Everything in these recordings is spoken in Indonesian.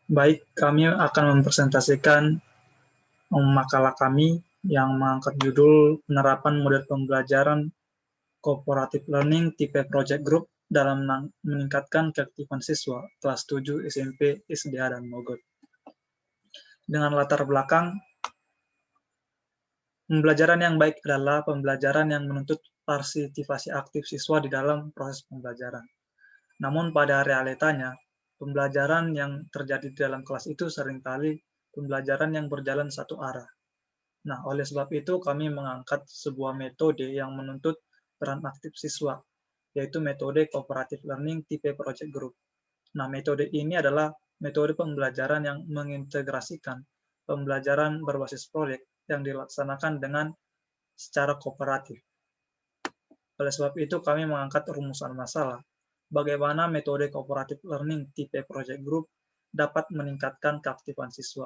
Baik, kami akan mempresentasikan makalah kami yang mengangkat judul penerapan model pembelajaran cooperative learning tipe project group dalam meningkatkan keaktifan siswa kelas 7 SMP, SDA, dan Mogot. Dengan latar belakang, pembelajaran yang baik adalah pembelajaran yang menuntut partisipasi aktif siswa di dalam proses pembelajaran. Namun pada realitanya, pembelajaran yang terjadi di dalam kelas itu seringkali pembelajaran yang berjalan satu arah. Nah, oleh sebab itu kami mengangkat sebuah metode yang menuntut peran aktif siswa, yaitu metode cooperative learning tipe project group. Nah, metode ini adalah metode pembelajaran yang mengintegrasikan pembelajaran berbasis proyek yang dilaksanakan dengan secara kooperatif. Oleh sebab itu, kami mengangkat rumusan masalah, bagaimana metode cooperative learning tipe project group dapat meningkatkan keaktifan siswa.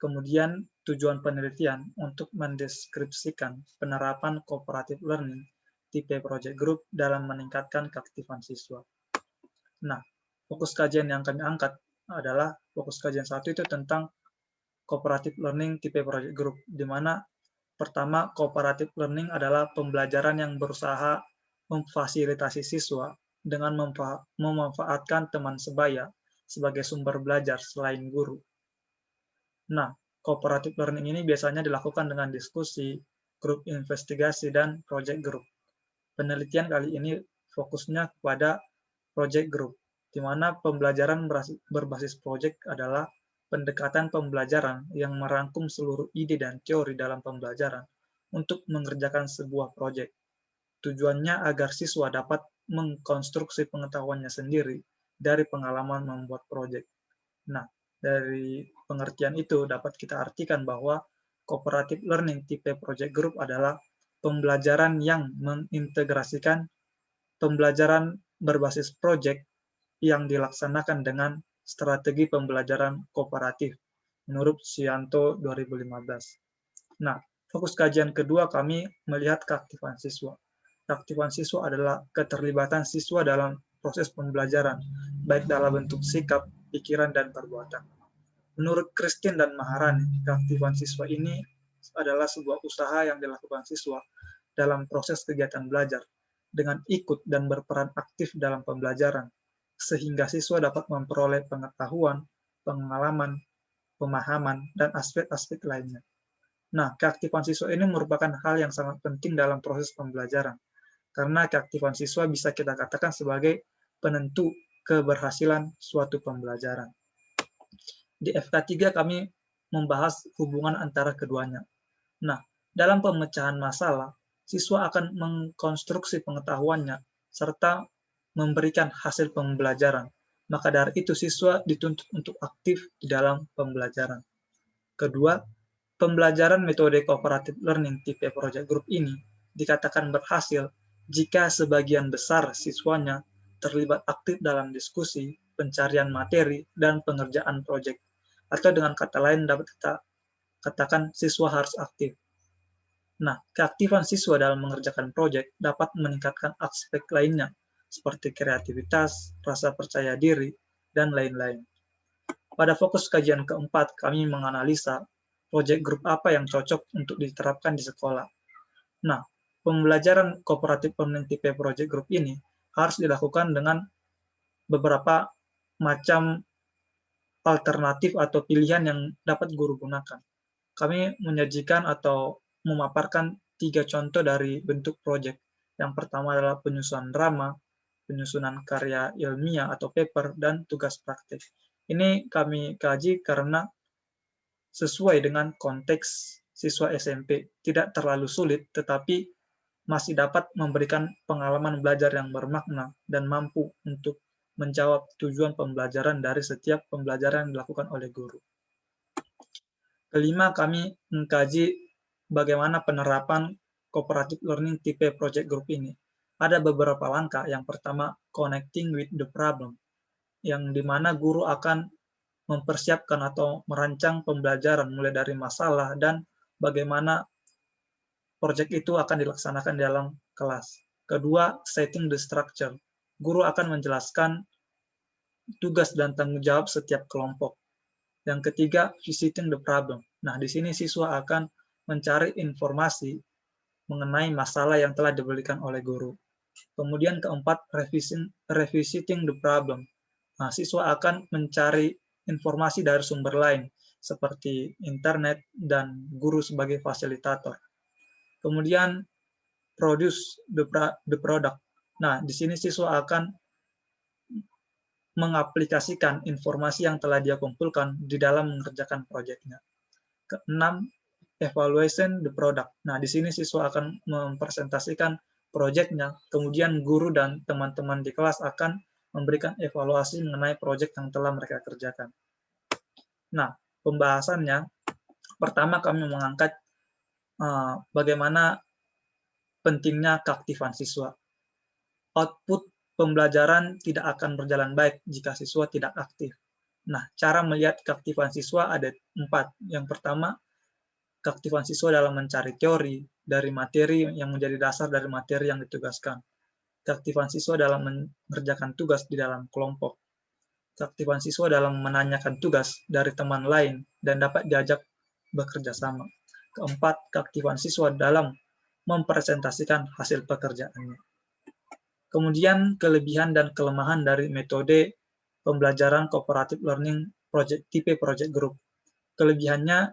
Kemudian, tujuan penelitian untuk mendeskripsikan penerapan cooperative learning tipe project group dalam meningkatkan keaktifan siswa. Nah, fokus kajian yang kami angkat adalah fokus kajian 1 itu tentang cooperative learning tipe project group, di mana pertama, cooperative learning adalah pembelajaran yang berusaha memfasilitasi siswa dengan memanfaatkan teman sebaya sebagai sumber belajar selain guru. Nah, cooperative learning ini biasanya dilakukan dengan diskusi, grup investigasi, dan project group. Penelitian kali ini fokusnya kepada project group, di mana pembelajaran berbasis project adalah pendekatan pembelajaran yang merangkum seluruh ide dan teori dalam pembelajaran untuk mengerjakan sebuah proyek. Tujuannya agar siswa dapat mengkonstruksi pengetahuannya sendiri dari pengalaman membuat proyek. Nah, dari pengertian itu dapat kita artikan bahwa cooperative learning tipe project group adalah pembelajaran yang mengintegrasikan pembelajaran berbasis proyek yang dilaksanakan dengan strategi pembelajaran kooperatif menurut Sianto 2015. Nah, fokus kajian kedua kami melihat keaktifan siswa. Keaktifan siswa adalah keterlibatan siswa dalam proses pembelajaran, baik dalam bentuk sikap, pikiran, dan perbuatan. Menurut Christine dan Maharani, keaktifan siswa ini adalah sebuah usaha yang dilakukan siswa dalam proses kegiatan belajar dengan ikut dan berperan aktif dalam pembelajaran, sehingga siswa dapat memperoleh pengetahuan, pengalaman, pemahaman, dan aspek-aspek lainnya. Nah, keaktifan siswa ini merupakan hal yang sangat penting dalam proses pembelajaran, karena keaktifan siswa bisa kita katakan sebagai penentu keberhasilan suatu pembelajaran. Di FK3 kami membahas hubungan antara keduanya. Nah, dalam pemecahan masalah, siswa akan mengkonstruksi pengetahuannya serta memberikan hasil pembelajaran. Maka dari itu siswa dituntut untuk aktif di dalam pembelajaran. Kedua, pembelajaran metode cooperative learning tipe project group ini dikatakan berhasil jika sebagian besar siswanya terlibat aktif dalam diskusi, pencarian materi, dan pengerjaan proyek. Atau dengan kata lain dapat kita katakan siswa harus aktif. Nah, keaktifan siswa dalam mengerjakan proyek dapat meningkatkan aspek lainnya, seperti kreativitas, rasa percaya diri, dan lain-lain. Pada fokus kajian keempat, kami menganalisa proyek grup apa yang cocok untuk diterapkan di sekolah. Nah, pembelajaran cooperative learning tipe project group ini harus dilakukan dengan beberapa macam alternatif atau pilihan yang dapat guru gunakan. Kami menyajikan atau memaparkan 3 contoh dari bentuk proyek. Yang pertama adalah penyusunan drama, penyusunan karya ilmiah atau paper, dan tugas praktik. Ini kami kaji karena sesuai dengan konteks siswa SMP, tidak terlalu sulit, tetapi masih dapat memberikan pengalaman belajar yang bermakna dan mampu untuk menjawab tujuan pembelajaran dari setiap pembelajaran yang dilakukan oleh guru. Kelima, kami mengkaji bagaimana penerapan cooperative learning tipe project group ini. Ada beberapa langkah. Yang pertama, connecting with the problem, yang dimana guru akan mempersiapkan atau merancang pembelajaran mulai dari masalah dan bagaimana proyek itu akan dilaksanakan dalam kelas. Kedua, setting the structure. Guru akan menjelaskan tugas dan tanggung jawab setiap kelompok. Yang ketiga, visiting the problem. Nah, di sini siswa akan mencari informasi mengenai masalah yang telah diberikan oleh guru. Kemudian keempat, revisiting the problem. Nah, siswa akan mencari informasi dari sumber lain, seperti internet dan guru sebagai fasilitator. Kemudian, produce the product. Nah, di sini siswa akan mengaplikasikan informasi yang telah dia kumpulkan di dalam mengerjakan proyeknya. Keenam, evaluation the product. Nah, di sini siswa akan mempresentasikan proyeknya, kemudian guru dan teman-teman di kelas akan memberikan evaluasi mengenai proyek yang telah mereka kerjakan. Nah, pembahasannya, pertama kami mengangkat bagaimana pentingnya keaktifan siswa. Output pembelajaran tidak akan berjalan baik jika siswa tidak aktif. Nah, cara melihat keaktifan siswa ada 4. Yang pertama, keaktifan siswa dalam mencari teori dari materi yang menjadi dasar dari materi yang ditugaskan. Keaktifan siswa dalam mengerjakan tugas di dalam kelompok. Keaktifan siswa dalam menanyakan tugas dari teman lain dan dapat diajak bekerja sama. Keempat, keaktifan siswa dalam mempresentasikan hasil pekerjaannya. Kemudian kelebihan dan kelemahan dari metode pembelajaran cooperative learning tipe project group. Kelebihannya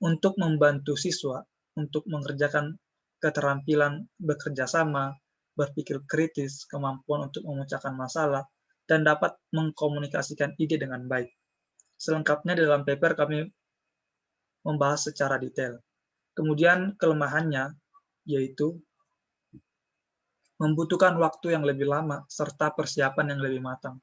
untuk membantu siswa untuk mengerjakan keterampilan bekerja sama, berpikir kritis, kemampuan untuk memecahkan masalah, dan dapat mengkomunikasikan ide dengan baik. Selengkapnya di dalam paper kami membahas secara detail. Kemudian kelemahannya yaitu membutuhkan waktu yang lebih lama serta persiapan yang lebih matang,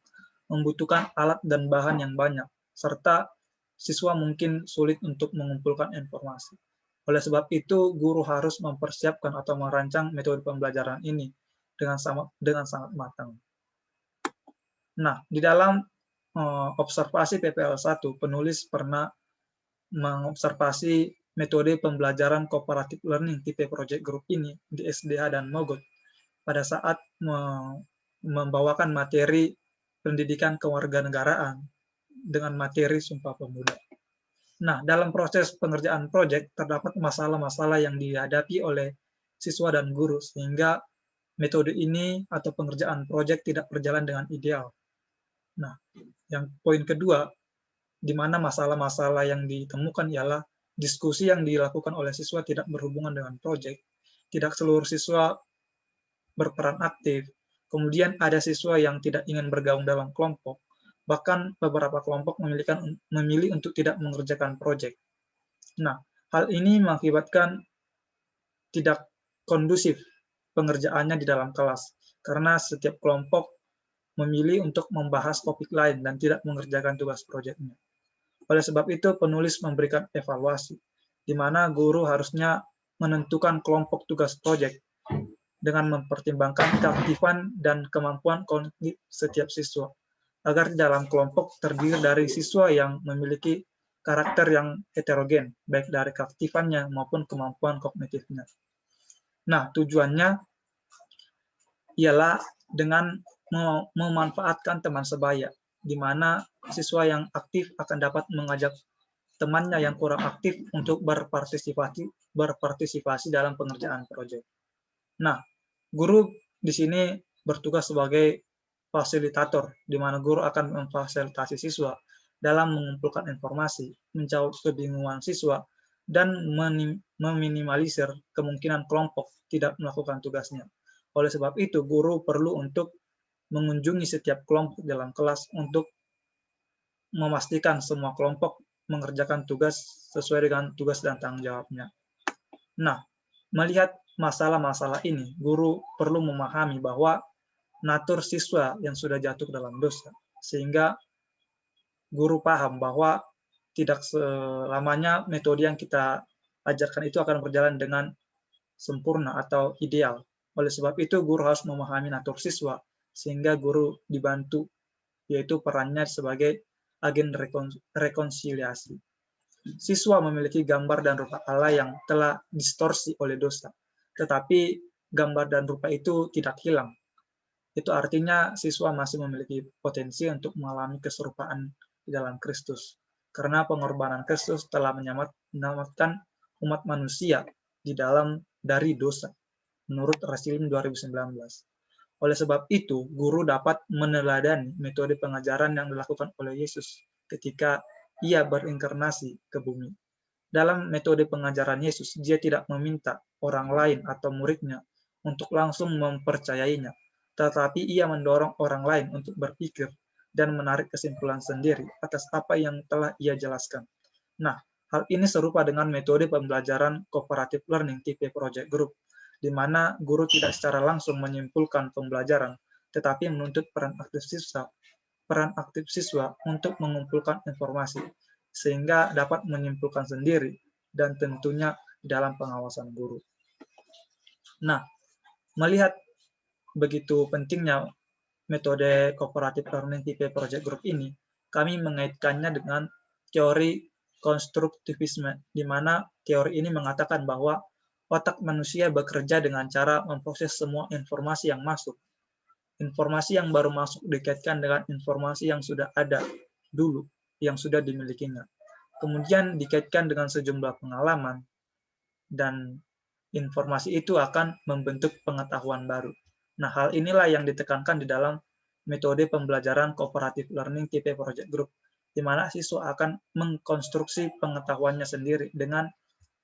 membutuhkan alat dan bahan yang banyak, serta siswa mungkin sulit untuk mengumpulkan informasi. Oleh sebab itu, guru harus mempersiapkan atau merancang metode pembelajaran ini dengan sangat matang. Nah, di dalam observasi PPL1, penulis pernah mengobservasi metode pembelajaran cooperative learning tipe project group ini di SDH dan Mogot pada saat membawakan materi pendidikan kewarganegaraan dengan materi Sumpah Pemuda. Nah, dalam proses pengerjaan proyek terdapat masalah-masalah yang dihadapi oleh siswa dan guru sehingga metode ini atau pengerjaan proyek tidak berjalan dengan ideal. Nah, yang poin kedua, di mana masalah-masalah yang ditemukan ialah diskusi yang dilakukan oleh siswa tidak berhubungan dengan proyek, tidak seluruh siswa berperan aktif, kemudian ada siswa yang tidak ingin bergabung dalam kelompok, bahkan beberapa kelompok memilih untuk tidak mengerjakan proyek. Nah, hal ini mengakibatkan tidak kondusif pengerjaannya di dalam kelas, karena setiap kelompok memilih untuk membahas topik lain dan tidak mengerjakan tugas proyeknya. Oleh sebab itu, penulis memberikan evaluasi, di mana guru harusnya menentukan kelompok tugas proyek dengan mempertimbangkan keaktifan dan kemampuan kognitif setiap siswa, agar dalam kelompok terdiri dari siswa yang memiliki karakter yang heterogen, baik dari keaktifannya maupun kemampuan kognitifnya. Nah, tujuannya ialah dengan memanfaatkan teman sebaya, di mana siswa yang aktif akan dapat mengajak temannya yang kurang aktif untuk berpartisipasi dalam pengerjaan proyek. Nah, guru di sini bertugas sebagai fasilitator, di mana guru akan memfasilitasi siswa dalam mengumpulkan informasi, menjawab kebingungan siswa, dan meminimalisir kemungkinan kelompok tidak melakukan tugasnya. Oleh sebab itu, guru perlu untuk mengunjungi setiap kelompok dalam kelas untuk memastikan semua kelompok mengerjakan tugas sesuai dengan tugas dan tanggung jawabnya. Nah, melihat masalah-masalah ini, guru perlu memahami bahwa natur siswa yang sudah jatuh dalam dosa, sehingga guru paham bahwa tidak selamanya metode yang kita ajarkan itu akan berjalan dengan sempurna atau ideal. Oleh sebab itu, guru harus memahami natur siswa, sehingga guru dibantu, yaitu perannya sebagai agen rekonsiliasi. Siswa memiliki gambar dan rupa Allah yang telah distorsi oleh dosa, tetapi gambar dan rupa itu tidak hilang. Itu artinya siswa masih memiliki potensi untuk mengalami keserupaan di dalam Kristus. karena pengorbanan Kristus telah menyelamatkan umat manusia dari dosa, menurut Rasilim 2019. Oleh sebab itu, guru dapat meneladani metode pengajaran yang dilakukan oleh Yesus ketika ia berinkarnasi ke bumi. Dalam metode pengajaran Yesus, dia tidak meminta orang lain atau muridnya untuk langsung mempercayainya, tetapi ia mendorong orang lain untuk berpikir dan menarik kesimpulan sendiri atas apa yang telah ia jelaskan. Nah, hal ini serupa dengan metode pembelajaran cooperative learning tipe project group, di mana guru tidak secara langsung menyimpulkan pembelajaran, tetapi menuntut peran aktif siswa untuk mengumpulkan informasi, sehingga dapat menyimpulkan sendiri dan tentunya dalam pengawasan guru. Nah, melihat begitu pentingnya metode cooperative learning tipe project group ini, kami mengaitkannya dengan teori konstruktivisme, di mana teori ini mengatakan bahwa otak manusia bekerja dengan cara memproses semua informasi yang masuk. Informasi yang baru masuk dikaitkan dengan informasi yang sudah ada dulu, yang sudah dimilikinya. Kemudian dikaitkan dengan sejumlah pengalaman, dan informasi itu akan membentuk pengetahuan baru. Nah, hal inilah yang ditekankan di dalam metode pembelajaran cooperative learning tipe project group, di mana siswa akan mengkonstruksi pengetahuannya sendiri dengan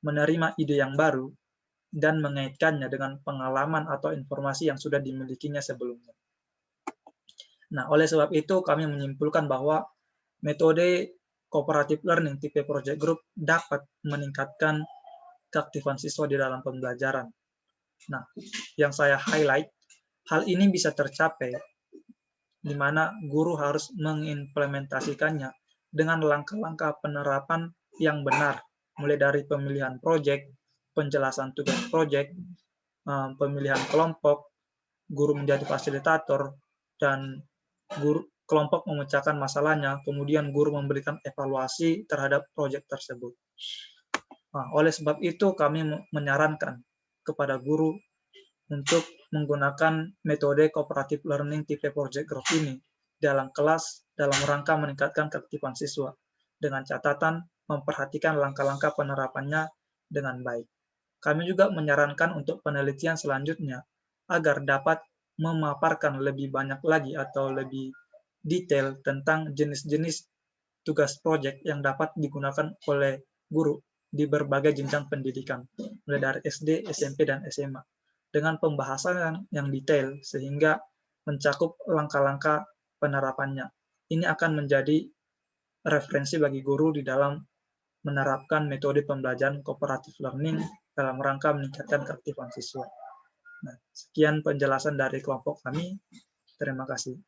menerima ide yang baru dan mengaitkannya dengan pengalaman atau informasi yang sudah dimilikinya sebelumnya. Nah, oleh sebab itu kami menyimpulkan bahwa metode cooperative learning tipe project group dapat meningkatkan keaktifan siswa di dalam pembelajaran. Nah, yang saya highlight, hal ini bisa tercapai di mana guru harus mengimplementasikannya dengan langkah-langkah penerapan yang benar, mulai dari pemilihan proyek, penjelasan tugas proyek, pemilihan kelompok, guru menjadi fasilitator, dan kelompok memecahkan masalahnya, kemudian guru memberikan evaluasi terhadap proyek tersebut. Nah, oleh sebab itu kami menyarankan kepada guru untuk menggunakan metode cooperative learning tipe project group ini dalam kelas dalam rangka meningkatkan keaktifan siswa, dengan catatan memperhatikan langkah-langkah penerapannya dengan baik. Kami juga menyarankan untuk penelitian selanjutnya agar dapat memaparkan lebih banyak lagi atau lebih detail tentang jenis-jenis tugas proyek yang dapat digunakan oleh guru di berbagai jenjang pendidikan, mulai dari SD, SMP, dan SMA, dengan pembahasan yang detail sehingga mencakup langkah-langkah penerapannya. Ini akan menjadi referensi bagi guru di dalam menerapkan metode pembelajaran cooperative learning dalam rangka meningkatkan keaktifan siswa. Nah, sekian penjelasan dari kelompok kami. Terima kasih.